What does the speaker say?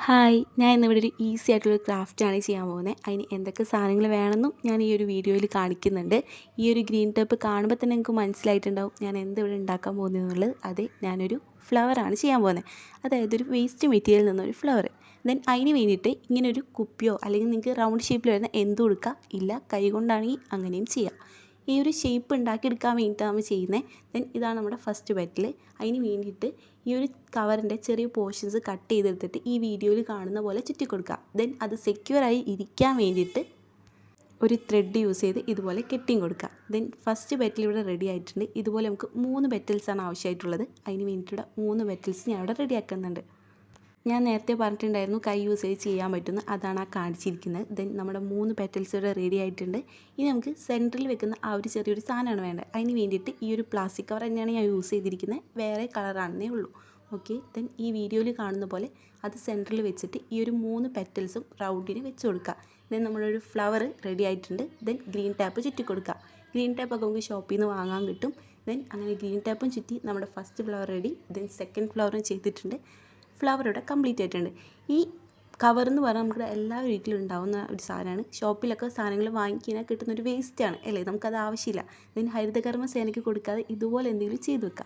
Hi, ഞാൻ ഇന്നിവിടെ ഒരു ഈസി ആയിട്ടുള്ളൊരു ക്രാഫ്റ്റാണ് ചെയ്യാൻ പോകുന്നത്. അതിന് എന്തൊക്കെ സാധനങ്ങൾ വേണമെന്നും ഞാൻ ഈ ഒരു വീഡിയോയിൽ കാണിക്കുന്നുണ്ട്. ഈ ഒരു ഗ്രീൻ ടേപ്പ് കാണുമ്പോൾ തന്നെ നിങ്ങൾക്ക് മനസ്സിലായിട്ടുണ്ടാവും ഞാൻ എന്തിവിടെ ഉണ്ടാക്കാൻ പോകുന്നതെന്നുള്ളത്. അതെ, ഞാനൊരു ഫ്ലവറാണ് ചെയ്യാൻ പോകുന്നത്. അതായത് ഒരു വേസ്റ്റ് മെറ്റീരിയലിൽ നിന്നൊരു ഫ്ലവർ. ദെൻ അതിന് വേണ്ടിയിട്ട് ഇങ്ങനെ ഒരു കുപ്പിയോ അല്ലെങ്കിൽ നിങ്ങൾക്ക് റൗണ്ട് ഷേപ്പിൽ വരുന്ന എന്തും എടുക്കുക. ഇല്ല, കൈ കൊണ്ടാണെങ്കിൽ അങ്ങനെയും ചെയ്യാം. ഈ ഒരു ഷേപ്പ് ഉണ്ടാക്കിയെടുക്കാൻ വേണ്ടിയിട്ടാണ് നമ്മൾ ചെയ്യുന്നത്. ദെൻ ഇതാണ് നമ്മുടെ ഫസ്റ്റ് പെറ്റൽ. അതിന് വേണ്ടിയിട്ട് ഈ ഒരു കവറിൻ്റെ ചെറിയ പോർഷൻസ് കട്ട് ചെയ്തെടുത്തിട്ട് ഈ വീഡിയോയിൽ കാണുന്ന പോലെ ചുറ്റി കൊടുക്കുക. ദെൻ അത് സെക്യൂറായി ഇരിക്കാൻ വേണ്ടിയിട്ട് ഒരു ത്രെഡ് യൂസ് ചെയ്ത് ഇതുപോലെ കെട്ടിയും കൊടുക്കുക. ദെൻ ഫസ്റ്റ് പെറ്റൽ ഇവിടെ റെഡി ആയിട്ടുണ്ട്. ഇതുപോലെ നമുക്ക് 3 പെറ്റൽസാണ് ആവശ്യമായിട്ടുള്ളത്. അതിന് വേണ്ടിയിട്ടുള്ള 3 പെറ്റൽസ് ഞാൻ ഇവിടെ റെഡി ആക്കുന്നുണ്ട്. ഞാൻ നേരത്തെ പറഞ്ഞിട്ടുണ്ടായിരുന്നു കൈ യൂസ് ചെയ്ത് ചെയ്യാൻ പറ്റുന്ന, അതാണ് ആ കാണിച്ചിരിക്കുന്നത്. ദെൻ നമ്മുടെ 3 പെറ്റൽസ് ഇവിടെ റെഡി ആയിട്ടുണ്ട്. ഇനി നമുക്ക് സെൻറ്ററിൽ വെക്കുന്ന ആ ഒരു ചെറിയൊരു സാധനമാണ് വേണ്ടത്. അതിന് വേണ്ടിയിട്ട് ഈ ഒരു പ്ലാസ്റ്റിക് കവർ തന്നെയാണ് ഞാൻ യൂസ് ചെയ്തിരിക്കുന്നത്. വേറെ കളറാണെന്നേ ഉള്ളൂ. ഓക്കെ, ദെൻ ഈ വീഡിയോയിൽ കാണുന്ന പോലെ അത് സെൻറ്ററിൽ വെച്ചിട്ട് ഈ ഒരു 3 പെറ്റൽസും റൗണ്ടിന് വെച്ച് കൊടുക്കുക. ദെൻ നമ്മളൊരു ഫ്ലവർ റെഡി ആയിട്ടുണ്ട്. ദെൻ ഗ്രീൻ ടാപ്പ് ചുറ്റി കൊടുക്കുക. ഗ്രീൻ ടാപ്പൊക്കെ നമുക്ക് ഷോപ്പിൽ നിന്ന് വാങ്ങാൻ കിട്ടും. ദെൻ അങ്ങനെ ഗ്രീൻ ടാപ്പും ചുറ്റി നമ്മുടെ first flower ready. Then second ഫ്ലവറും ചെയ്തിട്ടുണ്ട്. ഫ്ലവർ ഇവിടെ കംപ്ലീറ്റ് ആയിട്ടുണ്ട്. ഈ കവർ എന്ന് പറഞ്ഞാൽ നമുക്ക് എല്ലാ വീട്ടിലും ഉണ്ടാകുന്ന ഒരു സാധനമാണ്. ഷോപ്പിലൊക്കെ സാധനങ്ങൾ വാങ്ങിക്കാൻ കിട്ടുന്നൊരു വേസ്റ്റാണ് അല്ലേ, നമുക്കത് ആവശ്യമില്ല. ഇതിന് ഹരിതകർമ്മ സേനയ്ക്ക് കൊടുക്കാതെ ഇതുപോലെ എന്തെങ്കിലും ചെയ്ത് വെക്കാം.